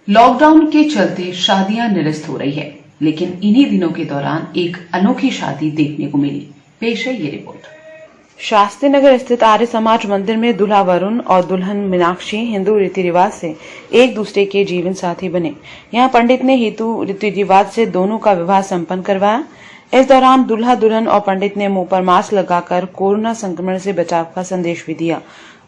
Lockdown के चलते शादियां निरस्त हो रही है, लेकिन इन्हीं दिनों के दौरान एक अनोखी शादी देखने को मिली। पेश है ये रिपोर्ट। शास्त्री नगर स्थित आर्य समाज मंदिर में दूल्हा वरुण और दुल्हन मीनाक्षी हिंदू रीति रिवाज से एक दूसरे के जीवन साथी बने। यहाँ पंडित ने हिंदू रीति रिवाज से दोनों का विवाह संपन्न करवाया। इस दौरान दूल्हा दुल्हन और पंडित ने मुंह पर मास्क लगाकर कोरोना संक्रमण से बचाव का संदेश भी दिया।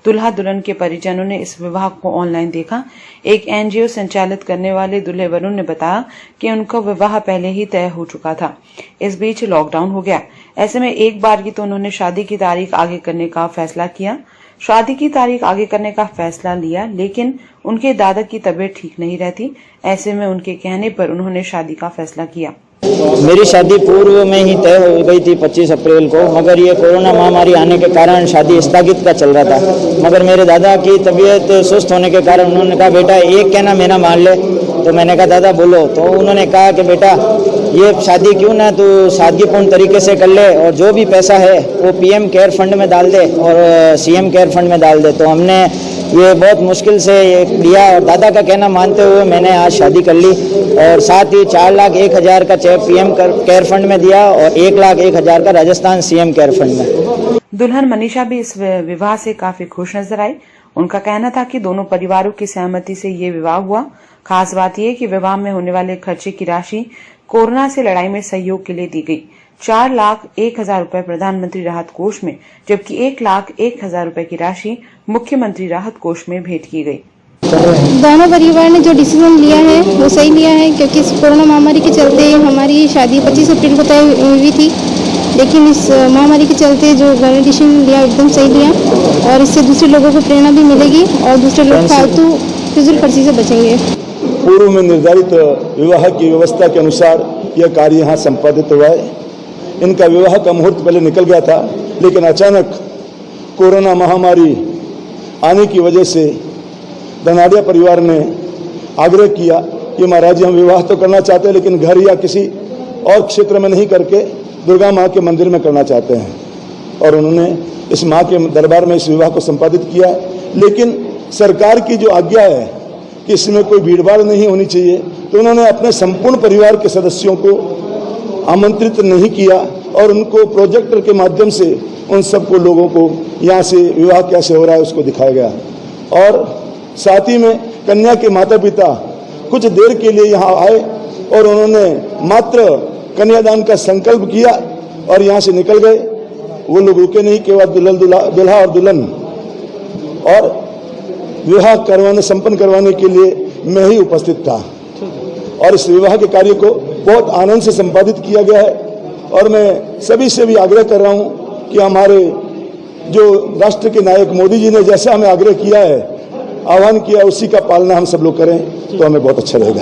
दूल्हा दुल्हन के परिजनों ने इस विवाह को ऑनलाइन देखा। एक एनजीओ संचालित करने वाले दूल्हे वरुण ने बताया कि उनका विवाह पहले ही तय हो चुका था। इस बीच लॉकडाउन हो गया। ऐसे में एक बार की तो उन्होंने शादी की तारीख आगे करने का फैसला किया। शादी की तारीख आगे करने का फैसला लिया, लेकिन उनके दादा की तबीयत ठीक नहीं रहती। ऐसे में उनके कहने पर उन्होंने शादी का फैसला किया। मेरी शादी पूर्व में ही तय हो गई थी 25 अप्रैल को, मगर ये कोरोना महामारी आने के कारण शादी स्थगित का चल रहा था। मगर मेरे दादा की तबीयत सुस्त होने के कारण उन्होंने कहा बेटा एक कहना मेरा मान ले। तो मैंने कहा दादा बोलो। तो उन्होंने कहा कि बेटा ये शादी क्यों ना तू सादगीपूर्ण तरीके से कर ले और जो भी पैसा है वो पीएम केयर फंड में डाल दे और सीएम केयर फंड में डाल दे। तो हमने ये बहुत मुश्किल से ये लिया और दादा का कहना मानते हुए मैंने आज शादी कर ली और साथ ही 4,01,000 का चेक पीएम केयर फंड में दिया और 1,01,000 का राजस्थान सीएम केयर फंड में। दुल्हन मनीषा भी इस विवाह से काफी खुश नजर आई। उनका कहना था कि दोनों परिवारों की सहमति से ये विवाह हुआ। खास बात यह कि विवाह में होने वाले खर्चे की राशि कोरोना से लड़ाई में सहयोग के लिए दी गई। 4,01,000 रुपए प्रधानमंत्री राहत कोष में, जबकि 1,01,000 रुपए की राशि मुख्यमंत्री राहत कोष में भेंट की गई। दोनों परिवार ने जो डिसीजन लिया है वो सही लिया है, क्योंकि इस कोरोना महामारी के चलते हमारी शादी 25 अप्रैल को तय हुई थी, लेकिन इस महामारी के चलते जो गवर्नमेंट डिसीजन लिया एकदम सही लिया और इससे दूसरे लोगों को प्रेरणा भी मिलेगी और दूसरे लोग फालतू फिजूल खर्ची से बचेंगे। पूर्व में निर्धारित विवाह की व्यवस्था के अनुसार यह कार्य यहाँ संपादित हुआ है। इनका विवाह का मुहूर्त पहले निकल गया था, लेकिन अचानक कोरोना महामारी आने की वजह से धनाढ़िया परिवार ने आग्रह किया कि महाराज हम विवाह तो करना चाहते हैं, लेकिन घर या किसी और क्षेत्र में नहीं करके दुर्गा माँ के मंदिर में करना चाहते हैं। और उन्होंने इस माँ के दरबार में इस विवाह को संपादित किया है। लेकिन सरकार की जो आज्ञा है कि इसमें कोई भीड़भाड़ नहीं होनी चाहिए, तो उन्होंने अपने संपूर्ण परिवार के सदस्यों को आमंत्रित नहीं किया और उनको प्रोजेक्टर के माध्यम से उन सबको लोगों को यहाँ से विवाह कैसे हो रहा है उसको दिखाया गया। और साथ ही में कन्या के माता पिता कुछ देर के लिए यहाँ आए और उन्होंने मात्र कन्यादान का संकल्प किया और यहाँ से निकल गए। वो लोग रुके नहीं, केवल दूल्हा और दुल्हन और विवाह संपन्न करवाने के लिए मैं ही उपस्थित था और इस विवाह के कार्य को बहुत आनंद से संपादित किया गया है। और मैं सभी से भी आग्रह कर रहा हूं कि हमारे जो राष्ट्र के नायक मोदी जी ने जैसा हमें आग्रह किया है, आह्वान किया, उसी का पालना हम सब लोग करें तो हमें बहुत अच्छा रहेगा।